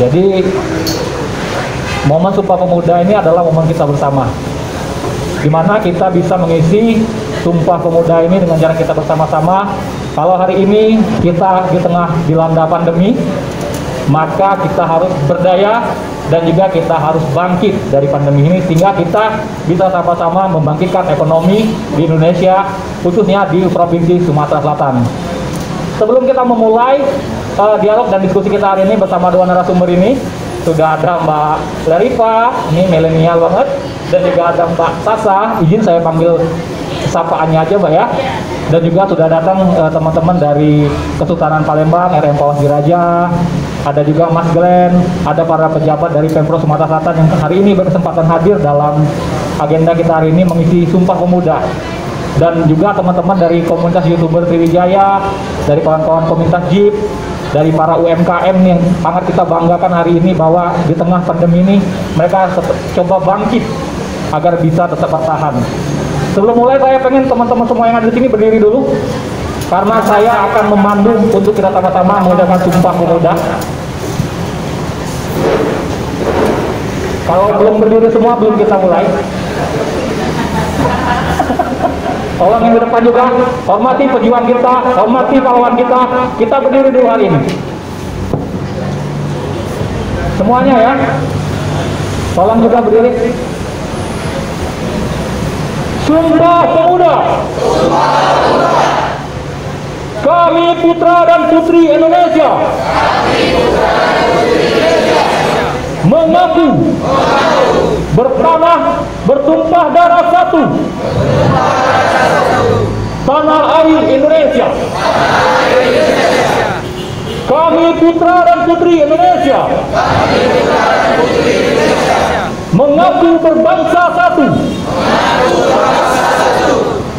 Jadi momen Sumpah Pemuda ini adalah momen kita bersama, di mana kita bisa mengisi Sumpah Pemuda ini dengan cara kita bersama-sama. Kalau hari ini kita di tengah dilanda pandemi, maka kita harus berdaya dan juga kita harus bangkit dari pandemi ini, sehingga kita bisa sama-sama membangkitkan ekonomi di Indonesia, khususnya di Provinsi Sumatera Selatan. Sebelum kita memulai dialog dan diskusi kita hari ini bersama dua narasumber ini, sudah ada Mbak Leriva, ini milenial banget, dan juga ada Mbak Sasa, izin saya panggil sapaannya aja Mbak ya. Dan juga sudah datang teman-teman dari Kesultanan Palembang, RM Pawas Diraja, ada juga Mas Glenn, ada para pejabat dari Pemprov Sumatera Selatan yang hari ini berkesempatan hadir dalam agenda kita hari ini mengisi Sumpah Pemuda. Dan juga teman-teman dari komunitas YouTuber Sriwijaya, dari kawan-kawan komunitas Jeep, dari para UMKM yang sangat kita banggakan hari ini bahwa di tengah pandemi ini mereka coba bangkit agar bisa tetap bertahan. Sebelum mulai, saya pengen teman-teman semua yang ada di sini berdiri dulu, karena saya akan memandu untuk kita sama-sama mengucapkan Sumpah Pemuda. Kalau belum berdiri semua, belum kita mulai. Tolong yang di depan juga, hormati pejuang kita, hormati pahlawan kita. Kita berdiri dulu hari ini. Semuanya ya. Tolong juga berdiri. Sumpah Pemuda. Kami putra dan putri Indonesia. Mengaku bertanah bertumpah darah satu, tanah air Indonesia. Kami putra dan putri Indonesia mengaku berbangsa satu,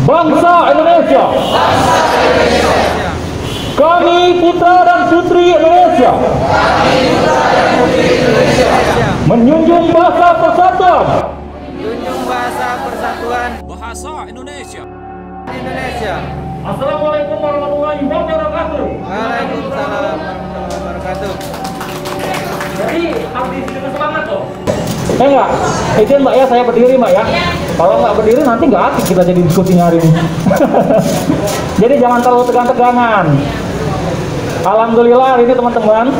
bangsa Indonesia. Kami putra dan putri Indonesia menjunjung bahasa persatuan, bahasa Indonesia. Assalamualaikum warahmatullahi wabarakatuh. Waalaikumsalam warahmatullahi wabarakatuh. Jadi habis dengan semangat dong. Enggak, izin Mbak ya, saya berdiri Mbak ya. Kalau nggak berdiri nanti nggak asik kita jadi diskusinya hari ini. Jadi jangan terlalu tegang-tegangan. Alhamdulillah hari ini teman-teman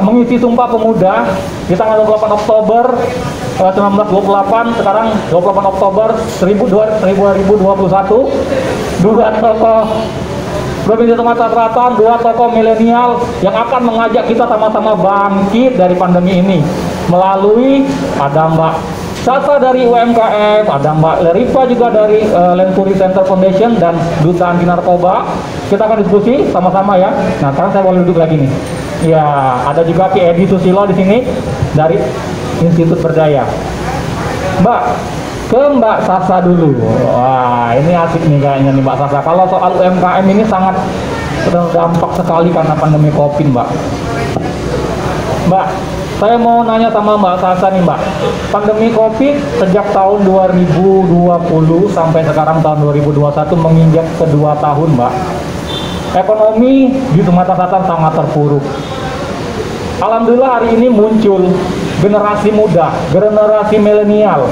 mengisi Sumpah Pemuda di tanggal 28 Oktober 1928, sekarang 28 Oktober 2021, dua tokoh Provinsi Sumatera Selatan, dua tokoh milenial yang akan mengajak kita sama-sama bangkit dari pandemi ini melalui ada Mbak Sasa dari UMKM, ada Mbak Leriva juga dari Lenturi Center Foundation dan Duta Anti Narkoba. Kita akan diskusi sama-sama ya. Nah, sekarang saya boleh duduk lagi nih. Ya, ada juga Ki Edi Susilo di sini dari Institut Berdaya. Mbak, ke Mbak Sasa dulu. Wah, ini asik nih kayaknya nih Mbak Sasa. Kalau soal UMKM ini sangat terdampak sekali karena pandemi COVID, Mbak. Mbak, saya mau nanya sama Mbak Sasa nih Mbak. Pandemi COVID sejak tahun 2020 sampai sekarang tahun 2021 menginjak kedua tahun Mbak. Ekonomi di Sumatera Selatan sangat terpuruk. Alhamdulillah hari ini muncul generasi muda, generasi milenial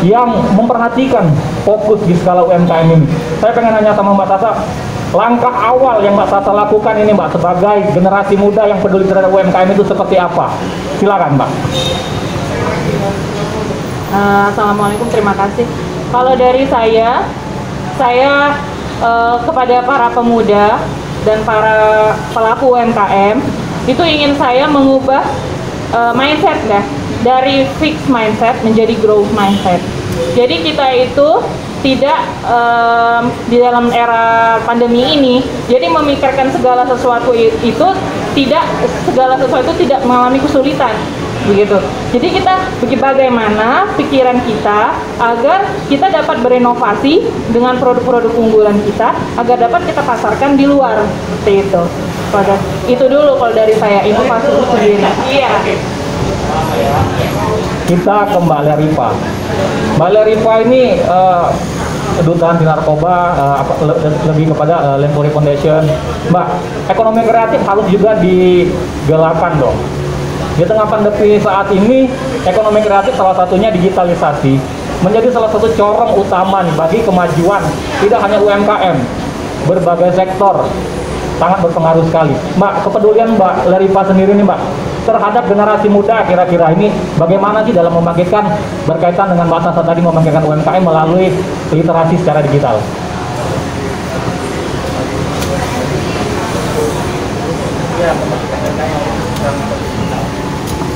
yang memperhatikan fokus di skala UMKM ini. Saya pengen nanya sama Mbak Sasa, langkah awal yang Mbak Sasa lakukan ini Mbak sebagai generasi muda yang peduli terhadap UMKM itu seperti apa? Silakan Mbak. Assalamualaikum, terima kasih. Kalau dari saya kepada para pemuda dan para pelaku UMKM itu ingin saya mengubah mindset ya, dari fixed mindset menjadi growth mindset. Jadi kita itu tidak di dalam era pandemi ini jadi memikirkan segala sesuatu itu tidak mengalami kesulitan begitu. Jadi kita bagaimana pikiran kita agar kita dapat berinovasi dengan produk-produk unggulan kita agar dapat kita pasarkan di luar seperti itu. Itu dulu kalau dari saya, inovasi itu sendiri. Iya. Kita ke Mbak Leriva. Mbak Leriva ini duta anti narkoba, lebih kepada Lempori Foundation. Mbak, ekonomi kreatif harus juga digalakkan dong. Di tengah pandemi saat ini, ekonomi kreatif salah satunya digitalisasi menjadi salah satu corong utama nih bagi kemajuan tidak hanya UMKM, berbagai sektor sangat berpengaruh sekali. Mbak, kepedulian Mbak Leripa sendiri nih Mbak terhadap generasi muda kira-kira ini bagaimana sih dalam membangkitkan berkaitan dengan Mbak Sasa tadi membangkitkan UMKM melalui literasi secara digital?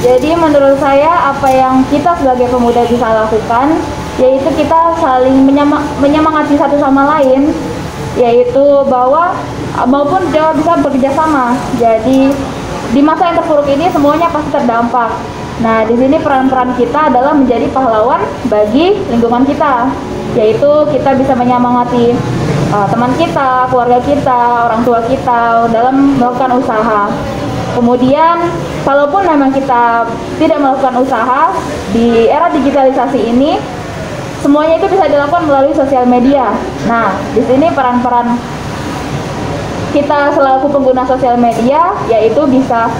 Jadi menurut saya apa yang kita sebagai pemuda bisa lakukan yaitu kita saling menyemangati satu sama lain, yaitu bahwa maupun juga bisa bekerja sama. Jadi di masa yang terpuruk ini semuanya pasti terdampak. Nah, di sini peran-peran kita adalah menjadi pahlawan bagi lingkungan kita, yaitu kita bisa menyemangati teman kita, keluarga kita, orang tua kita dalam melakukan usaha. Kemudian, kalaupun memang kita tidak melakukan usaha di era digitalisasi ini, semuanya itu bisa dilakukan melalui sosial media. Nah, di sini peran-peran kita selaku pengguna sosial media, yaitu bisa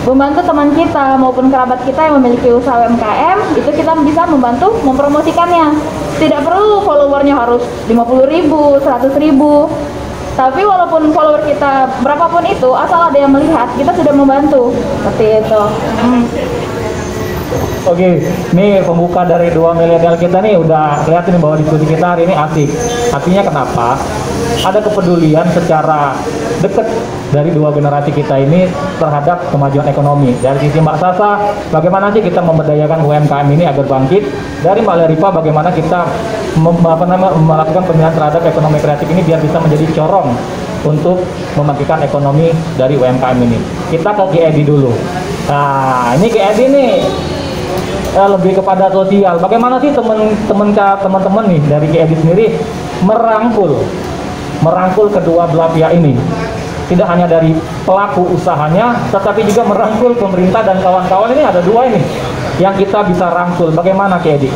membantu teman kita maupun kerabat kita yang memiliki usaha UMKM, itu kita bisa membantu mempromosikannya. Tidak perlu followernya harus 50.000, 100.000. Tapi walaupun follower kita berapapun itu, asal ada yang melihat, kita sudah membantu. Seperti itu. Oke, ini pembuka dari dua milenial kita nih udah kelihatan nih bahwa diskusi kita hari ini asik. Artinya kenapa? Ada kepedulian secara dekat dari dua generasi kita ini terhadap kemajuan ekonomi. Dari sisi Mbak Sasa, bagaimana sih kita memberdayakan UMKM ini agar bangkit? Dari Mbak Leripa, bagaimana kita melakukan pembinaan terhadap ekonomi kreatif ini biar bisa menjadi corong untuk membangkitkan ekonomi dari UMKM ini. Kita ke GED dulu. Nah, ini GED nih lebih kepada sosial. Bagaimana sih teman-teman nih dari GED sendiri merangkul kedua belah pihak ini? Tidak hanya dari pelaku usahanya, tetapi juga merangkul pemerintah dan kawan-kawan. Ini ada dua ini yang kita bisa rangkul. Bagaimana GED?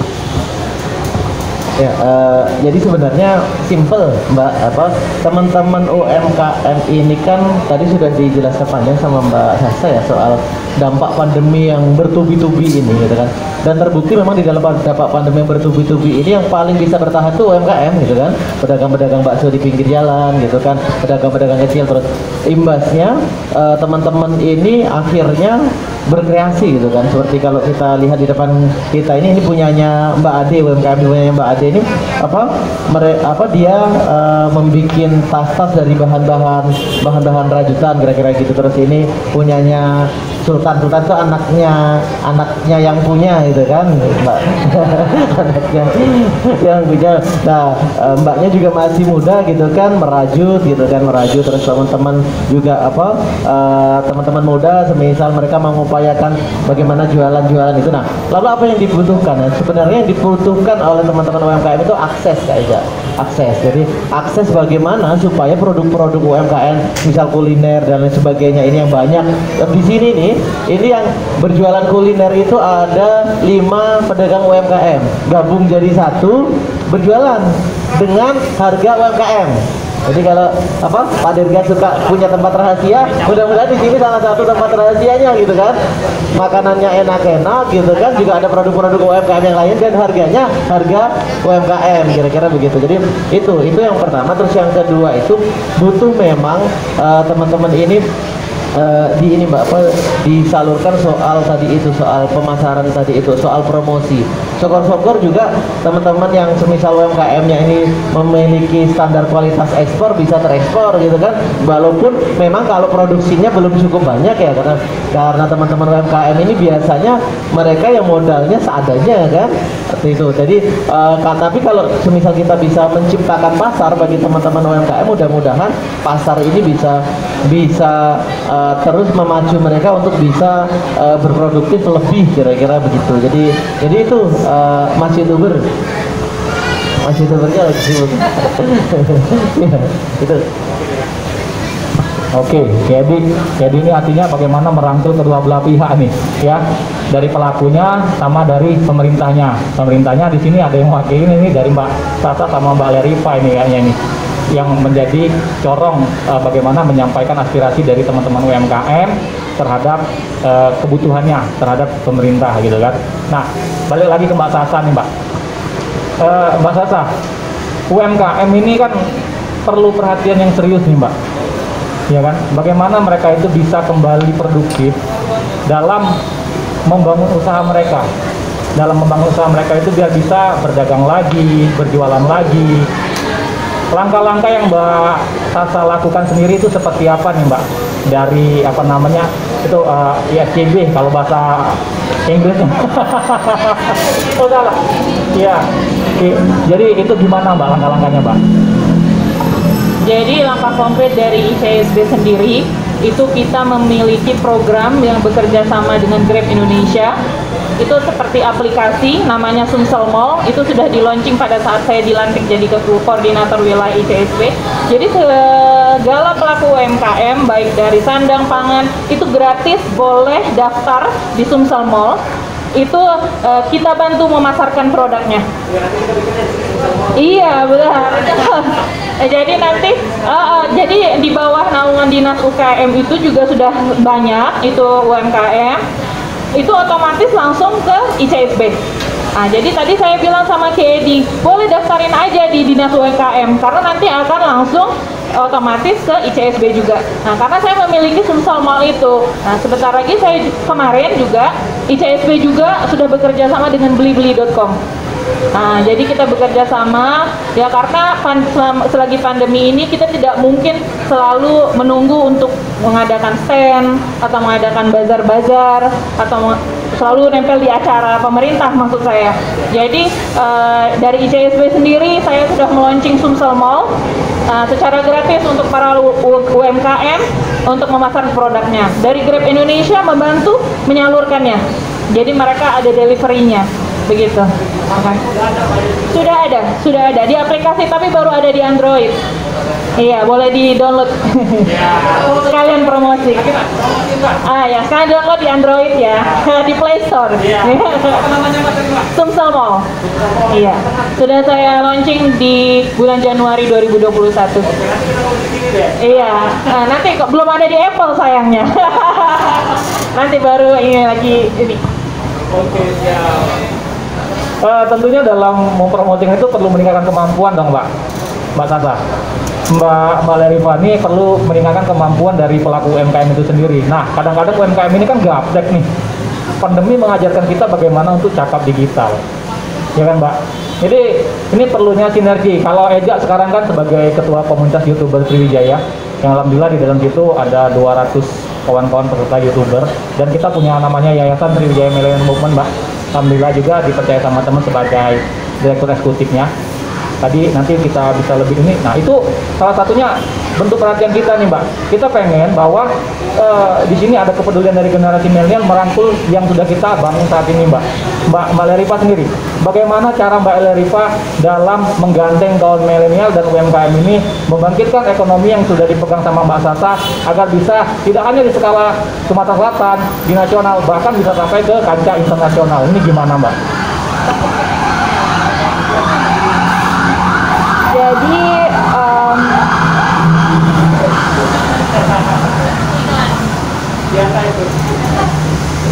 Ya, jadi sebenarnya simple Mbak, teman-teman UMKM ini kan tadi sudah dijelaskan panjang sama Mbak Sasa ya soal dampak pandemi yang bertubi-tubi ini gitu kan. Dan terbukti memang di dalam dampak pandemi yang bertubi-tubi ini yang paling bisa bertahan tuh UMKM gitu kan. Pedagang-pedagang bakso di pinggir jalan gitu kan, pedagang-pedagang kecil, terus imbasnya teman-teman ini akhirnya berkreasi gitu kan. Seperti kalau kita lihat di depan kita ini punyanya Mbak Ade, UMKM punyanya Mbak Ade ini dia membuat tas-tas dari bahan-bahan rajutan kira-kira gitu. Terus ini punyanya Sultan tuh anaknya yang punya gitu kan Mbak. Anaknya yang punya. Nah, mbaknya juga masih muda gitu kan, merajut terus teman-teman juga teman-teman muda semisal mereka mengupayakan bagaimana jualan itu. Nah, lalu apa yang dibutuhkan? Sebenarnya yang dibutuhkan oleh teman-teman UMKM itu akses kayaknya. Jadi akses bagaimana supaya produk-produk UMKM misal kuliner dan lain sebagainya ini yang banyak. Di sini nih, ini yang berjualan kuliner itu ada 5 pedagang UMKM gabung jadi satu berjualan dengan harga UMKM. Jadi kalau Pak Dirga suka punya tempat rahasia, mudah-mudahan di sini salah satu tempat rahasianya gitu kan. Makanannya enak-enak gitu kan, juga ada produk-produk UMKM yang lain dan harganya harga UMKM kira-kira begitu. Jadi itu yang pertama. Terus yang kedua itu butuh memang teman-teman ini disalurkan soal pemasaran tadi itu, soal promosi. Syukur-syukur juga teman-teman yang semisal UMKM-nya ini memiliki standar kualitas ekspor bisa terekspor gitu kan. Walaupun memang kalau produksinya belum cukup banyak ya, karena teman-teman UMKM ini biasanya mereka yang modalnya seadanya kan. Seperti itu. Jadi tapi kalau semisal kita bisa menciptakan pasar bagi teman-teman UMKM, mudah-mudahan pasar ini bisa terus memacu mereka untuk bisa berproduktif lebih kira-kira begitu. Jadi itu Mas YouTubernya lagi sibuk. Ya, itu. Oke, jadi ini artinya bagaimana merangkul kedua belah pihak nih, ya, dari pelakunya sama dari pemerintahnya. Pemerintahnya di sini ada yang mewakili ini dari Mbak Sasa sama Mbak Lerifa ini kayaknya nih, yang menjadi corong bagaimana menyampaikan aspirasi dari teman-teman UMKM terhadap kebutuhannya terhadap pemerintah gitu kan. Nah, balik lagi ke Mbak Sasa nih Mbak. Mbak Sasa, UMKM ini kan perlu perhatian yang serius nih Mbak. Ya kan, bagaimana mereka itu bisa kembali produktif dalam membangun usaha mereka. Dalam membangun usaha mereka itu biar bisa berdagang lagi, berjualan lagi. Langkah-langkah yang Mbak Sasa lakukan sendiri itu seperti apa nih Mbak? Dari apa namanya itu ISCB kalau bahasa Inggrisnya. Oh salah. Iya. Jadi itu gimana Mbak langkah-langkahnya Mbak? Jadi langkah konkret dari ICSB sendiri itu kita memiliki program yang bekerja sama dengan Grab Indonesia. Itu seperti aplikasi namanya Sumsel Mall, itu sudah di launching pada saat saya dilantik jadi koordinator wilayah ICSB. Jadi segala pelaku UMKM baik dari sandang pangan itu gratis boleh daftar di Sumsel Mall. Itu kita bantu memasarkan produknya. Iya benar. Jadi nanti jadi di bawah naungan dinas UKM itu juga sudah banyak itu UMKM itu otomatis langsung ke ICSB. Nah, jadi tadi saya bilang sama Kedi, boleh daftarin aja di dinas UMKM karena nanti akan langsung otomatis ke ICSB juga. Nah, karena saya memiliki Sumsel Mall itu. Nah, sebentar lagi saya kemarin juga ICSB juga sudah bekerja sama dengan blibeli.com. Nah, jadi kita bekerja sama ya karena selagi pandemi ini kita tidak mungkin selalu menunggu untuk mengadakan stand atau mengadakan bazar-bazar atau selalu nempel di acara pemerintah maksud saya. Jadi dari ICSB sendiri saya sudah meluncing Sumsel Mall secara gratis untuk para UMKM untuk memasarkan produknya. Dari Grab Indonesia membantu menyalurkannya. Jadi mereka ada deliverynya. Begitu. Sudah ada di aplikasi tapi baru ada di Android. Iya, boleh di-download. Sekalian promosi. Ya, sekalian download di Android ya, di Play Store. Sumsel Mall. Iya, sudah saya launching di bulan Januari 2021. Iya, nanti kok belum ada di Apple sayangnya. Nanti baru ini lagi ini. Oke, siap. Tentunya dalam mempromosikan itu perlu meningkatkan kemampuan dong Mbak Sasa. Mbak Lerifa ini perlu meningkatkan kemampuan dari pelaku UMKM itu sendiri. Nah, kadang-kadang UMKM ini kan gaptek nih. Pandemi mengajarkan kita bagaimana untuk cakap digital. Ya kan Mbak? Jadi ini perlunya sinergi. Kalau Eja sekarang kan sebagai ketua komunitas YouTuber Sriwijaya, yang alhamdulillah di dalam situ ada 200 kawan-kawan peserta YouTuber dan kita punya namanya Yayasan Sriwijaya Millennium Movement Mbak. Alhamdulillah juga dipercaya sama teman sebagai direktur eksekutifnya. Tadi nanti kita bisa lebih ini. Nah itu salah satunya bentuk perhatian kita nih Mbak. Kita pengen bahwa di sini ada kepedulian dari generasi milenial merangkul yang sudah kita bangun saat ini Mbak Lerifa sendiri. Bagaimana cara Mbak Lerifa dalam menggandeng kaum milenial dan UMKM ini membangkitkan ekonomi yang sudah dipegang sama Mbak Sasa agar bisa tidak hanya di skala Sumatera Selatan, di nasional, bahkan bisa sampai ke kancah internasional. Ini gimana Mbak?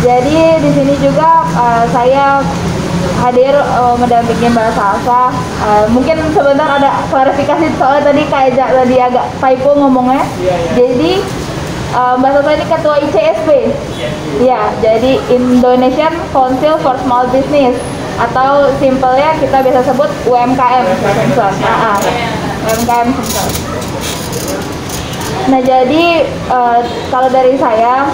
Jadi di sini juga saya hadir mendampingi Mbak Sasa. Mungkin sebentar ada klarifikasi soalnya tadi tadi agak typo ngomongnya. Jadi Mbak Sasa ini ketua ICSB. Ya, jadi Indonesian Council for Small Business atau simpelnya kita biasa sebut UMKM. UMKM. Nah, jadi kalau dari saya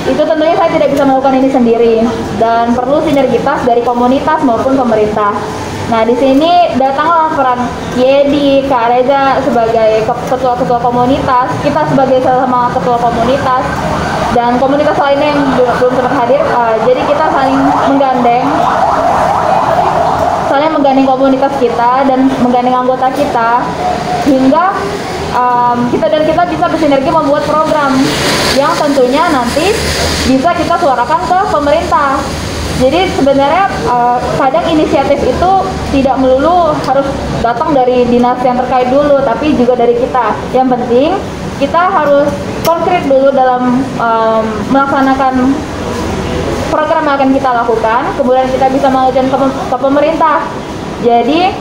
itu tentunya saya tidak bisa melakukan ini sendiri dan perlu sinergitas dari komunitas maupun pemerintah. Nah, di sini datanglah peran Yedi, Kak Reza sebagai ketua-ketua komunitas, kita sebagai sama ketua komunitas dan komunitas lainnya yang belum sempat hadir. Jadi kita saling menggandeng komunitas kita dan menggandeng anggota kita hingga kita bisa bersinergi membuat program yang tentunya nanti bisa kita suarakan ke pemerintah. Jadi sebenarnya kadang inisiatif itu tidak melulu harus datang dari dinas yang terkait dulu, tapi juga dari kita. Yang penting kita harus konkret dulu dalam melaksanakan program yang akan kita lakukan, kemudian kita bisa mengajukan ke pemerintah. Jadi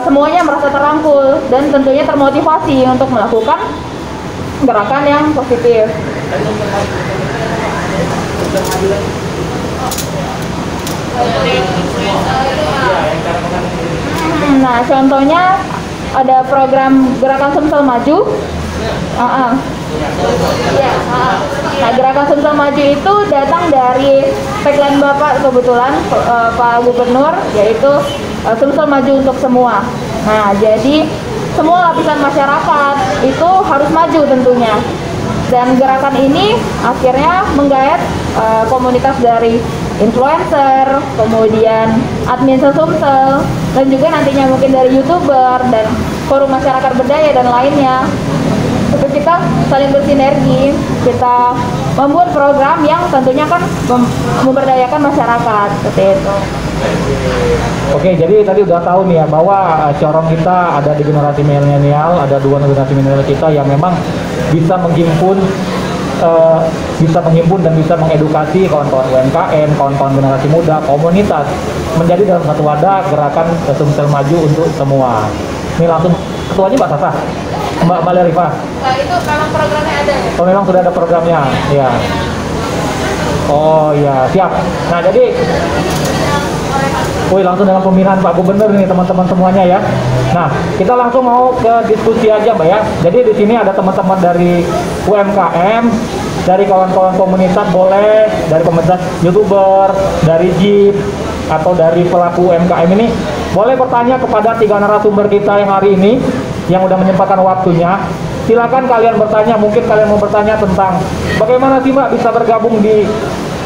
semuanya merasa terangkul dan tentunya termotivasi untuk melakukan gerakan yang positif. Nah, contohnya ada program Gerakan Sumsel Maju. Nah, Gerakan Sumsel Maju itu datang dari tagline Bapak kebetulan Pak Gubernur, yaitu Sumsel Maju untuk semua. Nah, jadi semua lapisan masyarakat itu harus maju tentunya. Dan gerakan ini akhirnya menggait komunitas dari influencer, kemudian admin Sumsel, dan juga nantinya mungkin dari YouTuber dan forum masyarakat berdaya dan lainnya. Untuk kita saling bersinergi, kita membuat program yang tentunya kan memberdayakan masyarakat seperti itu. Oke, jadi tadi udah tahu nih ya bahwa corong kita ada di generasi milenial, ada dua generasi milenial kita yang memang bisa menghimpun dan bisa mengedukasi kawan-kawan UMKM, kawan-kawan generasi muda, komunitas menjadi dalam satu wadah gerakan Sumsel Maju untuk semua. Ini langsung ketuanya Mbak Sasa, Mbak Lerifa. Nah, itu memang programnya ada ya? Oh, memang sudah ada programnya, ya. Oh ya, siap. Nah, jadi langsung dalam pemilihan Pak Gubernur nih teman-teman semuanya ya. Nah, kita langsung mau ke diskusi aja Mbak ya. Jadi di sini ada teman-teman dari UMKM, dari kawan-kawan komunitas boleh, dari komunitas YouTuber, dari JIP, atau dari pelaku UMKM ini boleh bertanya kepada tiga narasumber kita yang hari ini yang udah menyempatkan waktunya. Silakan kalian bertanya, mungkin kalian mau bertanya tentang bagaimana sih Mbak bisa bergabung di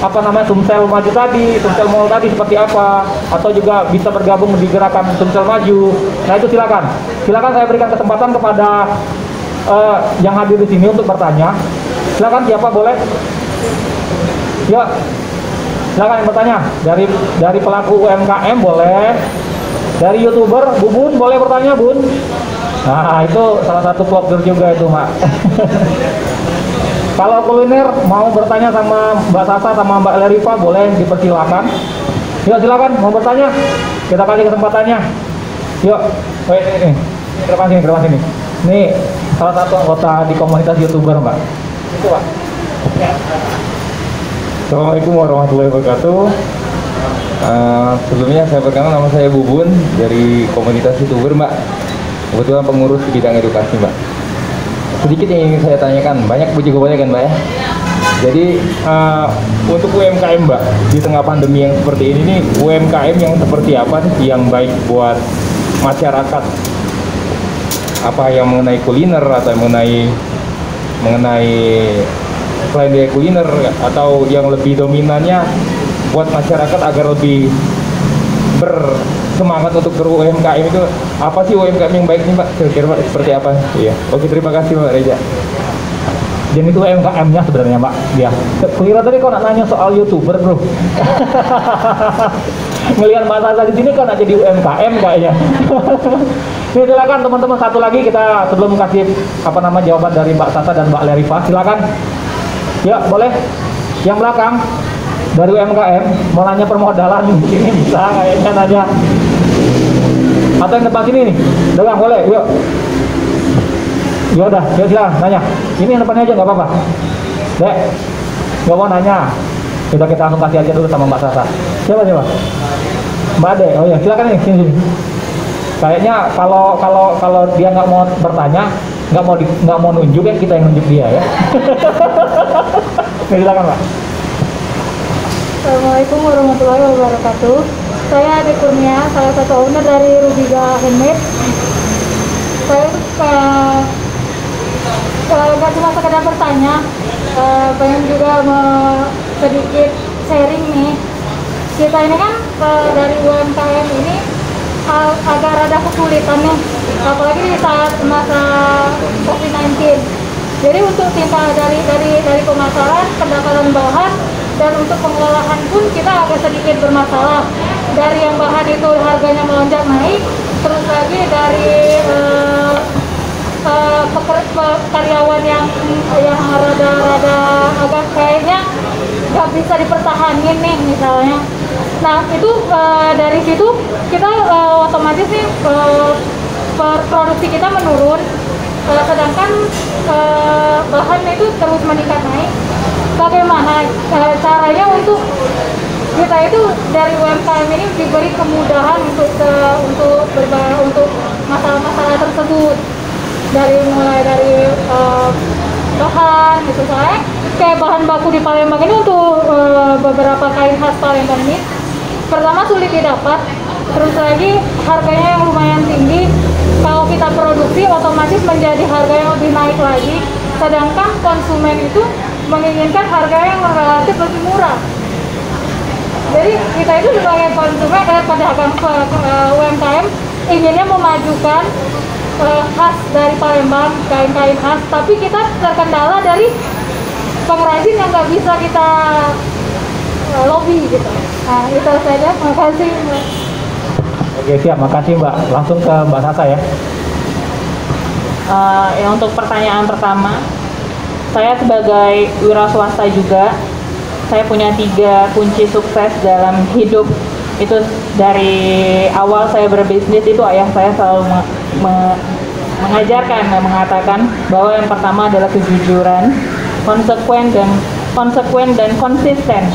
Sumsel Maju tadi, Sumsel Mall tadi seperti apa, atau juga bisa bergabung di gerakan Sumsel Maju. Nah, itu silakan saya berikan kesempatan kepada yang hadir di sini untuk bertanya. Silakan, siapa boleh? Ya, silakan yang bertanya. Dari pelaku UMKM boleh, dari YouTuber Bun boleh bertanya Bun. Nah, itu salah satu vlogger juga itu Mak. Kalau kuliner mau bertanya sama Mbak Sasa sama Mbak Lerifa boleh dipersilakan. Yuk silakan mau bertanya. Kita kasih kesempatannya. Yuk, ini. Ke depan sini. Nih salah satu anggota di komunitas YouTuber Mbak. Itu Pak. Assalamualaikum warahmatullahi wabarakatuh. Sebelumnya saya perkenalkan, nama saya Bubun dari komunitas YouTuber Mbak. Kebetulan pengurus di bidang edukasi Mbak. Sedikit yang ingin saya tanyakan, banyak juga boleh kan Mbak ya? Jadi untuk UMKM Mbak, di tengah pandemi yang seperti ini nih, UMKM yang seperti apa sih yang baik buat masyarakat? Apa yang mengenai kuliner atau yang mengenai selain dari kuliner, atau yang lebih dominannya buat masyarakat agar lebih bersemangat untuk ber-UMKM itu apa sih UMKM yang baik nih Mbak? Kira-kira Mbak seperti apa? Iya. Oke, terima kasih Mbak Reja. Dan itu UMKM-nya sebenarnya Mbak. Ya. Kira tadi kau nak nanya soal YouTuber bro. Ngelihat Mbak Sasa di sini kau nak jadi UMKM kayaknya. Nih silakan teman-teman, satu lagi kita sebelum kasih jawaban dari Mbak Sasa dan Mbak Lerifa, silakan. Ya boleh. Yang belakang dari UMKM mau nanya permodalan ini bisa kayaknya nanya. Atau yang depan sini nih, dagang boleh, yuk. Ya udah, yuk silakan nanya. Ini yang depannya aja nggak apa-apa. Dek, nggak mau nanya. Kita langsung kasih aja dulu sama Mbak Sasa. Siapa? Mbak Ade. Oh ya, silakan nih sini. Kayaknya kalau dia nggak mau bertanya, nggak mau nunjuk ya, kita yang nunjuk dia ya. Silakan Mbak. Assalamualaikum warahmatullahi wabarakatuh. Saya Ade Kurnia, salah satu owner dari Rubiga Handmade. Saya nggak cuma sekedar bertanya, pengen juga sedikit sharing nih. Kita ini kan dari UMKM ini agak rada kesulitan nih apalagi di saat masa COVID-19. Jadi untuk tinta dari pemasaran, pendapatan bahan, dan untuk pengolahan pun kita agak sedikit bermasalah. Dari yang bahan itu harganya melonjak naik, terus lagi dari karyawan yang rada agak kayaknya nggak bisa dipertahankan nih misalnya. Nah itu dari situ kita otomatis nih produksi kita menurun, sedangkan bahan itu terus meningkat naik. Bagaimana caranya untuk kita itu dari UMKM ini diberi kemudahan untuk masalah-masalah tersebut, mulai dari bahan gitu. Soalnya kayak bahan baku di Palembang ini untuk beberapa kain khas Palembang ini pertama sulit didapat, terus lagi harganya yang lumayan tinggi. Kalau kita produksi otomatis menjadi harga yang lebih naik lagi, sedangkan konsumen itu menginginkan harga yang relatif lebih murah. Jadi kita itu sebagai konsumen pedagang UMKM inginnya memajukan khas dari Palembang, kain-kain khas, tapi kita terkendala dari pengrajin yang nggak bisa kita lobby gitu. Nah itu saja, makasih Mbak. Oke siap, makasih Mbak. Langsung ke Mbak Sasa ya. Untuk pertanyaan pertama, saya sebagai wira swasta juga, saya punya 3 kunci sukses dalam hidup. Itu dari awal saya berbisnis itu ayah saya selalu mengajarkan dan mengatakan bahwa yang pertama adalah kejujuran, konsekuen dan konsisten.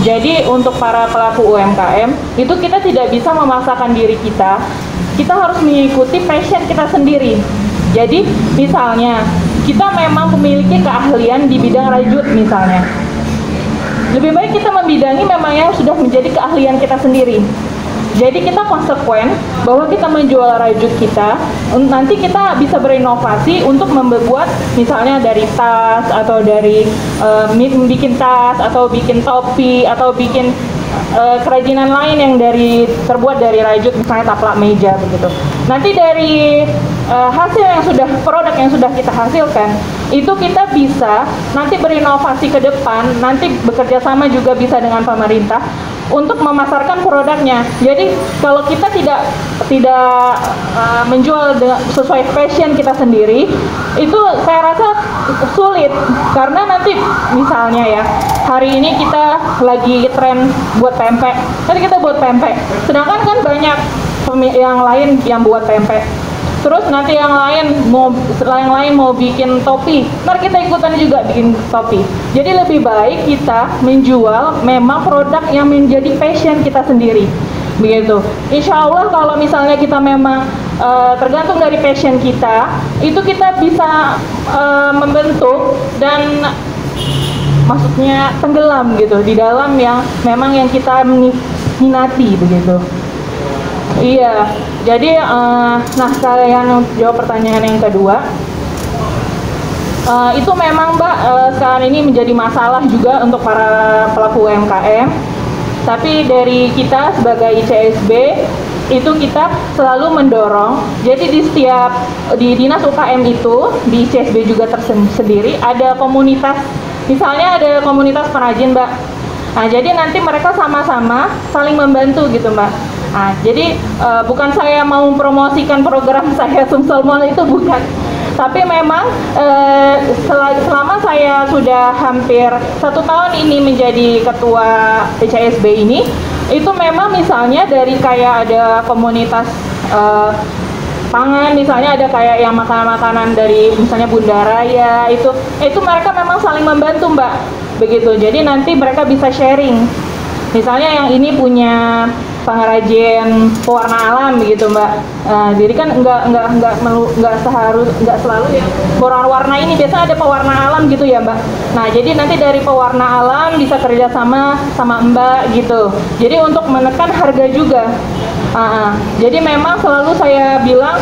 Jadi untuk para pelaku UMKM itu kita tidak bisa memaksakan diri kita harus mengikuti passion kita sendiri. Jadi misalnya kita memang memiliki keahlian di bidang rajut misalnya, lebih baik kita membidangi memang yang sudah menjadi keahlian kita sendiri. Jadi kita konsekuen bahwa kita menjual rajut kita, nanti kita bisa berinovasi untuk membuat misalnya dari tas atau dari bikin tas atau bikin topi atau bikin kerajinan lain yang terbuat dari rajut, misalnya taplak meja begitu. Nanti dari hasil produk yang sudah kita hasilkan itu kita bisa nanti berinovasi ke depan, nanti bekerja sama juga bisa dengan pemerintah untuk memasarkan produknya. Jadi kalau kita tidak menjual sesuai passion kita sendiri, itu saya rasa sulit, karena nanti misalnya ya hari ini kita lagi tren buat pempek, nanti kita buat pempek, sedangkan kan banyak yang lain yang buat pempek. Terus nanti yang lain mau bikin topi, ntar kita ikutan juga bikin topi. Jadi lebih baik kita menjual memang produk yang menjadi passion kita sendiri, begitu. Insya Allah kalau misalnya kita memang tergantung dari passion kita, itu kita bisa membentuk dan maksudnya tenggelam gitu di dalam yang memang yang kita minati begitu. Iya, jadi nah kalian jawab pertanyaan yang kedua. Itu memang Mbak sekarang ini menjadi masalah juga untuk para pelaku UMKM. Tapi dari kita sebagai ICSB itu kita selalu mendorong. Jadi di Dinas UKM itu di ICSB juga tersendiri ada komunitas. Misalnya ada komunitas pengrajin Mbak. Nah jadi nanti mereka sama-sama saling membantu gitu Mbak. Nah, jadi bukan saya mau mempromosikan program saya Sumsel Mall itu, bukan. Tapi memang selama saya sudah hampir 1 tahun ini menjadi ketua ICSB ini, itu memang misalnya dari kayak ada komunitas pangan, misalnya ada kayak yang makanan-makanan dari misalnya Bunda Raya, itu mereka memang saling membantu Mbak, begitu. Jadi nanti mereka bisa sharing. Misalnya yang ini punya pengrajin pewarna alam begitu Mbak. Jadi kan nggak selalu ya warna ini, biasa ada pewarna alam gitu ya Mbak. Nah jadi nanti dari pewarna alam bisa kerjasama sama Mbak gitu. Jadi untuk menekan harga juga. Jadi memang selalu saya bilang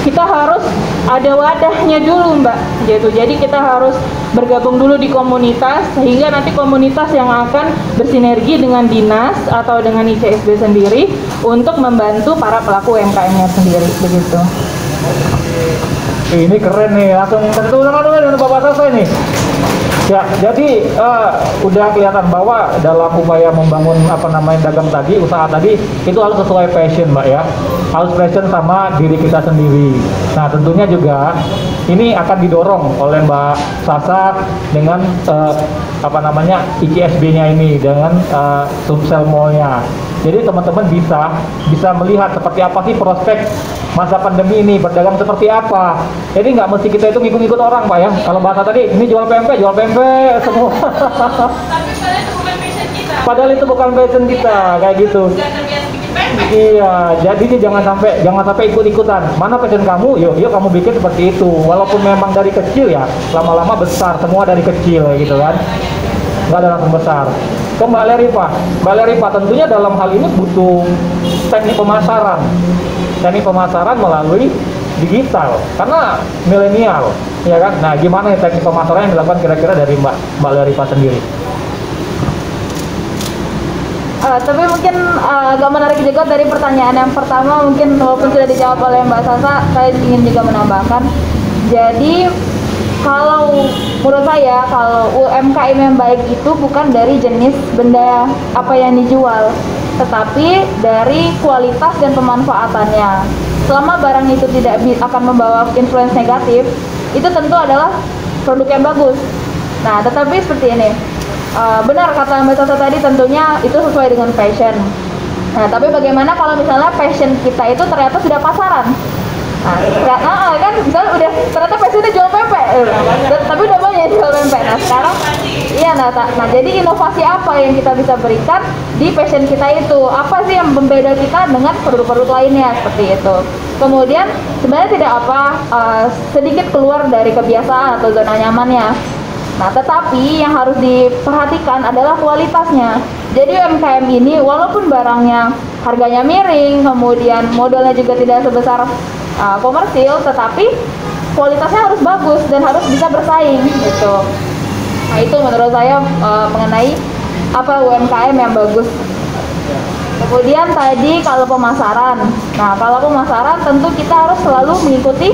kita harus ada wadahnya dulu Mbak, gitu. Jadi kita harus bergabung dulu di komunitas, sehingga nanti komunitas yang akan bersinergi dengan dinas atau dengan ICSD sendiri untuk membantu para pelaku UMKM-nya sendiri, begitu. Ini keren nih, langsung tentu tangan dulu dengan Bapak Sasa ini. Ya, jadi udah kelihatan bahwa dalam upaya membangun dagang tadi, usaha tadi, itu harus sesuai passion Mbak ya. Harus passion sama diri kita sendiri. Nah, tentunya juga ini akan didorong oleh Mbak Sasa dengan ICSB-nya ini, dengan Sumsel Mall-nya. Jadi teman-teman bisa melihat seperti apa sih prospek masa pandemi ini, berdagang seperti apa. Jadi nggak mesti kita itu ngikut-ngikut orang Pak ya. Kalau bahasa tadi, ini jual pempek semua. Padahal itu bukan passion kita, kayak gitu. Iya, jadi jangan sampai ikut-ikutan. Mana passion kamu? Yuk kamu bikin seperti itu. Walaupun memang dari kecil ya, lama-lama besar. Semua dari kecil gitu kan. Nggak ada langsung besar. Ke Mbak Leripa tentunya dalam hal ini butuh teknik pemasaran melalui digital karena milenial, ya kan? Nah, gimana teknik pemasaran yang dilakukan kira-kira dari Mbak Leripa sendiri? Tapi mungkin agak menarik juga dari pertanyaan yang pertama, mungkin walaupun sudah dijawab oleh Mbak Sasa, saya ingin juga menambahkan. Jadi kalau menurut saya, kalau UMKM yang baik itu bukan dari jenis benda apa yang dijual, tetapi dari kualitas dan pemanfaatannya. Selama barang itu tidak akan membawa influence negatif, itu tentu adalah produk yang bagus. Nah, tetapi seperti ini, benar kata Mbak Sasa tadi, tentunya itu sesuai dengan passion. Nah, tapi bagaimana kalau misalnya passion kita itu ternyata sudah pasaran? Nah, kan misalnya udah ternyata passionnya jual pempek, tapi udah banyak jual pempek. Nah sekarang, iya, nah jadi inovasi apa yang kita bisa berikan di passion kita itu? Apa sih yang membeda kita dengan produk-produk lainnya seperti itu? Kemudian sebenarnya tidak sedikit keluar dari kebiasaan atau zona nyamannya. Nah, tetapi yang harus diperhatikan adalah kualitasnya. Jadi UMKM ini walaupun barangnya harganya miring, kemudian modalnya juga tidak sebesar komersil, tetapi kualitasnya harus bagus dan harus bisa bersaing gitu. Nah, itu menurut saya mengenai apa UMKM yang bagus. Kemudian tadi kalau pemasaran, nah kalau pemasaran tentu kita harus selalu mengikuti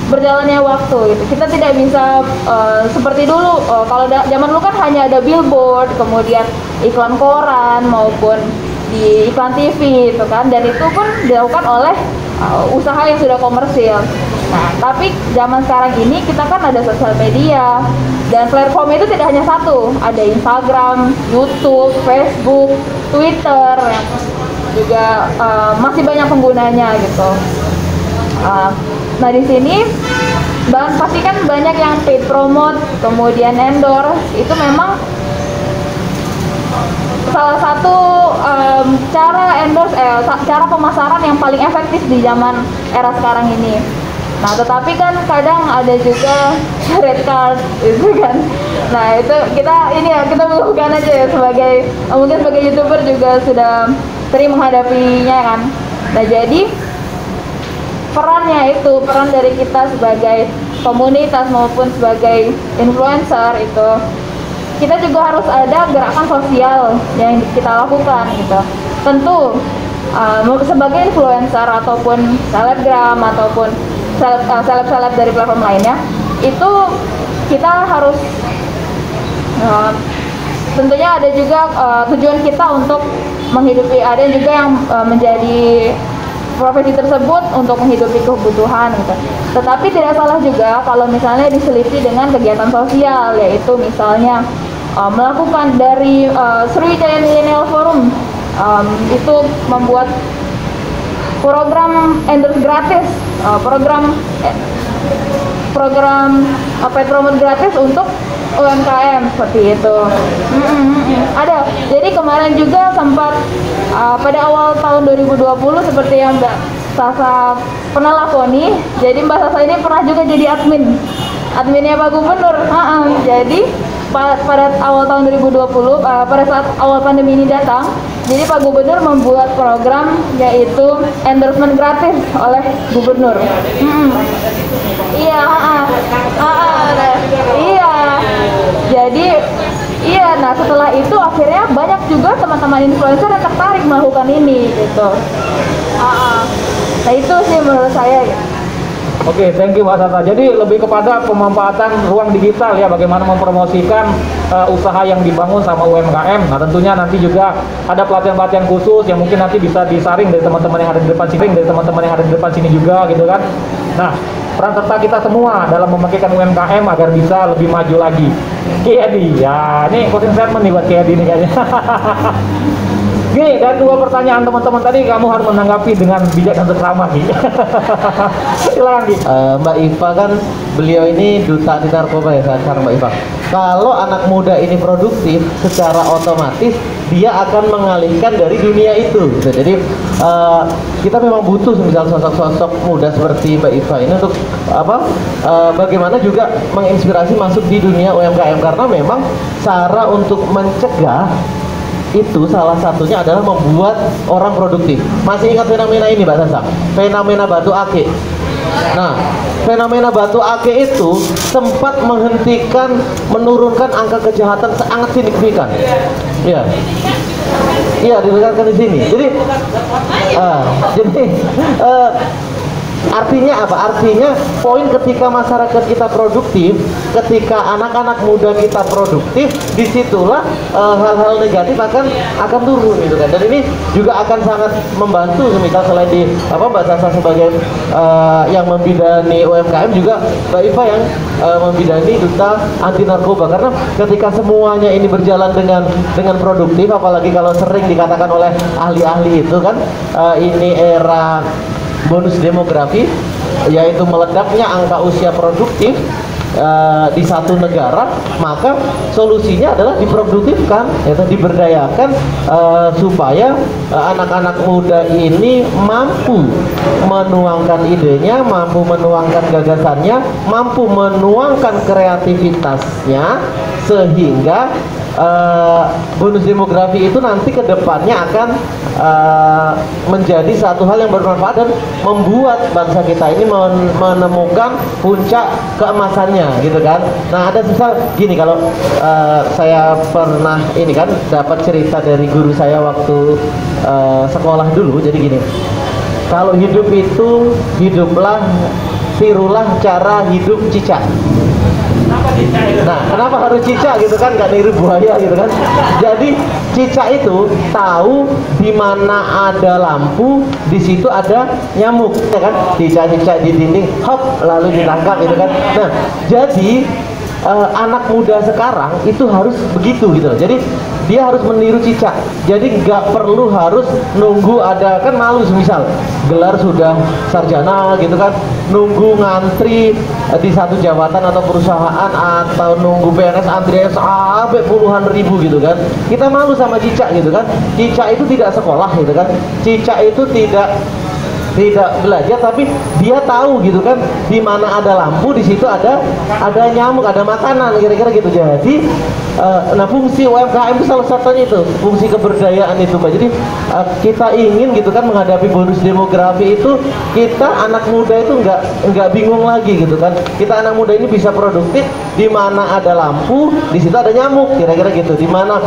berjalannya waktu gitu. Kita tidak bisa seperti dulu, kalau zaman dulu kan hanya ada billboard, kemudian iklan koran maupun di iklan TV itu kan, dan itu pun dilakukan oleh usaha yang sudah komersil. Nah, tapi zaman sekarang ini kita kan ada sosial media, dan platform itu tidak hanya satu, ada Instagram, YouTube, Facebook, Twitter, yang juga masih banyak penggunanya gitu. Nah, di sini pasti kan banyak yang paid promote, kemudian endorse. Itu memang salah satu cara endorse, cara pemasaran yang paling efektif di zaman era sekarang ini. Nah, tetapi kan kadang ada juga red card itu kan. Nah, itu kita melakukan aja ya, mungkin sebagai YouTuber juga sudah sering menghadapinya kan. Nah, jadi peran dari kita sebagai komunitas maupun sebagai influencer itu, kita juga harus ada gerakan sosial yang kita lakukan gitu. Tentu sebagai influencer ataupun selebgram ataupun seleb dari platform lainnya, itu kita harus tentunya ada juga tujuan kita untuk menghidupi, ada juga yang menjadi profesi tersebut untuk menghidupi kebutuhan gitu. Tetapi tidak salah juga kalau misalnya diseliti dengan kegiatan sosial, yaitu misalnya melakukan dari Sriwijaya Millennial Forum itu membuat program endorse gratis, program paid promote gratis untuk UMKM seperti itu. Ada. Jadi kemarin juga sempat pada awal tahun 2020 seperti yang Mbak Sasa pernah lakoni. Jadi Mbak Sasa ini pernah juga jadi adminnya Pak Gubernur. Jadi pada awal tahun 2020, pada saat awal pandemi ini datang, Jadi Pak Gubernur membuat program yaitu endorsement gratis oleh Gubernur. Iya, iya. Jadi iya, nah setelah itu akhirnya banyak juga teman-teman influencer yang tertarik melakukan ini gitu. Nah itu sih menurut saya. Oke, thank you Mbak Sasa. Jadi lebih kepada pemanfaatan ruang digital ya, bagaimana mempromosikan usaha yang dibangun sama UMKM. Nah tentunya nanti juga ada pelatihan-pelatihan khusus yang mungkin nanti bisa disaring dari teman-teman yang ada di depan sini, sini juga gitu kan. Nah, peran serta kita semua dalam membangkitkan UMKM agar bisa lebih maju lagi. Kiedi, ya ini closing statement nih buat Kiedi nih kayaknya. Oke, dan 2 pertanyaan teman-teman tadi kamu harus menanggapi dengan bijak dan seksama, Ki. Silakan, Ki. Mbak Iva kan beliau ini duta anti narkoba ya sekarang Mbak Iva. Kalau anak muda ini produktif, secara otomatis dia akan mengalihkan dari dunia itu. Gitu. Jadi kita memang butuh misal sosok-sosok muda seperti Mbak Iva ini untuk bagaimana juga menginspirasi masuk di dunia UMKM, karena memang cara untuk mencegah itu salah satunya adalah membuat orang produktif. Masih ingat fenomena ini Mbak Sasa? Fenomena batu ake. Nah, fenomena batu ake itu sempat menurunkan angka kejahatan sangat signifikan. Ya. Iya, dilihatkan di sini. Jadi artinya apa? Artinya poin ketika masyarakat kita produktif, ketika anak-anak muda kita produktif, disitulah hal-hal negatif akan turun gitu kan. Dan ini juga akan sangat membantu, misal selain di Mbak Sasa sebagai yang membidani UMKM, juga Mbak Iva yang membidani duta anti narkoba. Karena ketika semuanya ini berjalan dengan produktif, apalagi kalau sering dikatakan oleh ahli-ahli itu kan, ini era bonus demografi, yaitu meledaknya angka usia produktif di satu negara, maka solusinya adalah diproduktifkan, yaitu diberdayakan supaya anak-anak muda ini mampu menuangkan idenya, mampu menuangkan gagasannya, mampu menuangkan kreativitasnya, sehingga bonus demografi itu nanti ke depannya akan menjadi satu hal yang bermanfaat dan membuat bangsa kita ini menemukan puncak keemasannya gitu kan. Nah, ada misal gini, kalau saya pernah ini kan dapat cerita dari guru saya waktu sekolah dulu. Jadi gini, kalau hidup itu tirulah cara hidup cicak. Nah, kenapa harus cicak gitu kan, nggak niru buaya gitu kan. Jadi cicak itu tahu di mana ada lampu, di situ ada nyamuk ya kan. Cicak-cicak di dinding, hop, lalu ditangkap gitu kan. Nah, jadi anak muda sekarang itu harus begitu gitu loh. Jadi dia harus meniru cicak. Jadi nggak perlu harus nunggu ada, kan malu misal gelar sudah sarjana gitu kan, nunggu ngantri di satu jabatan atau perusahaan, atau nunggu PNS antrian sampai puluhan ribu gitu kan. Kita malu sama cicak gitu kan. Cicak itu tidak sekolah gitu kan. Cicak itu tidak belajar, tapi dia tahu gitu kan, di mana ada lampu di situ ada nyamuk, ada makanan, kira-kira gitu. Jadi nah, fungsi UMKM itu salah satunya itu, fungsi keberdayaan itu Mbak. Jadi kita ingin gitu kan menghadapi bonus demografi itu, kita anak muda itu nggak bingung lagi gitu kan. Kita anak muda ini bisa produktif, di mana ada lampu di situ ada nyamuk, kira-kira gitu. Di mana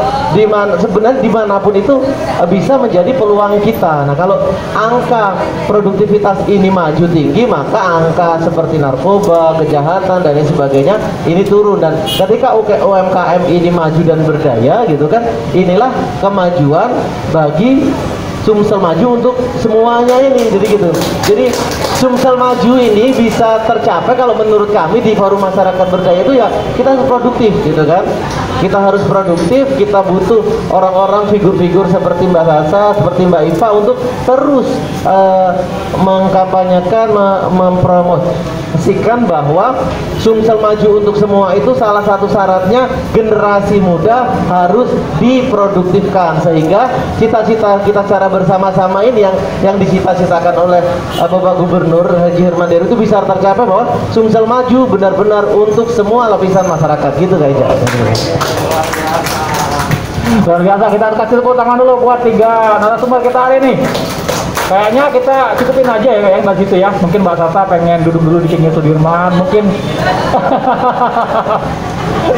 sebenarnya dimanapun itu bisa menjadi peluang kita. Nah, kalau angka produktivitas ini maju tinggi, maka angka seperti narkoba, kejahatan dan lain sebagainya ini turun. Dan ketika UMKM ini maju dan berdaya gitu kan, inilah kemajuan bagi Sumsel Maju untuk semuanya ini. Jadi gitu. Jadi Sumsel Maju ini bisa tercapai kalau menurut kami di Forum Masyarakat Berdaya itu ya kita harus produktif gitu kan. Kita harus produktif, kita butuh orang-orang, figur-figur seperti Mbak Sasa, seperti Mbak Iva untuk terus mengkampanyekan, mempromosikan bahwa Sumsel Maju untuk semua itu salah satu syaratnya generasi muda harus diproduktifkan, sehingga cita-cita kita secara bersama-sama ini yang dicita-citakan oleh Bapak Gubernur Haji Herman Deru itu bisa tercapai, bahwa Sumsel Maju benar-benar untuk semua lapisan masyarakat gitu guys. Luar biasa, kita harus kasih tepuk tangan dulu buat 3 narasumber kita hari ini. Kayaknya kita cukupin aja ya kayaknya Mbak situ ya. Mungkin Mbak Sasa pengen duduk dulu di King Sudirman, mungkin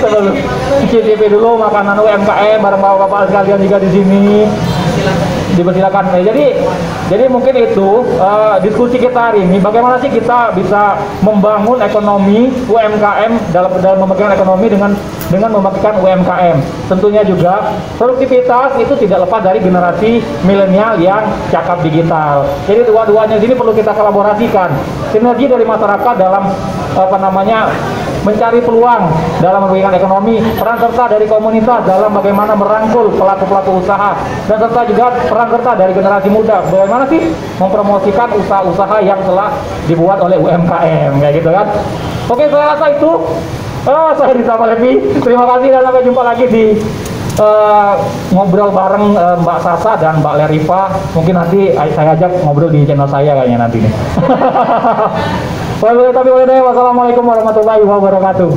sebelum cicipi dulu makanan UMKM bareng bapak-bapak sekalian juga di sini. Dipersilakan. Jadi mungkin itu diskusi kita hari ini. Bagaimana sih kita bisa membangun ekonomi UMKM dalam membangun ekonomi dengan membagikan UMKM. Tentunya juga produktivitas itu tidak lepas dari generasi milenial yang cakap digital. Jadi dua-duanya sini perlu kita kolaborasikan. Sinergi dari masyarakat dalam mencari peluang dalam membangun ekonomi, peran serta dari komunitas dalam bagaimana merangkul pelaku-pelaku usaha, dan serta juga peran serta dari generasi muda bagaimana sih mempromosikan usaha-usaha yang telah dibuat oleh UMKM kayak gitu kan. Oke, saya rasa itu saya ditambah lebih. Terima kasih dan sampai jumpa lagi di ngobrol bareng Mbak Sasa dan Mbak Leriva. Mungkin nanti saya ajak ngobrol di channel saya kayaknya nanti nih. Wassalamualaikum warahmatullahi wabarakatuh.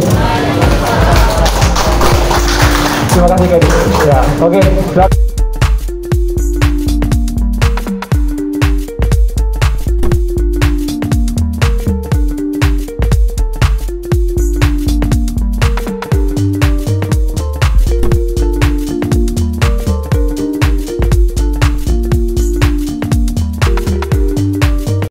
Terima kasih Kak. Ya, oke.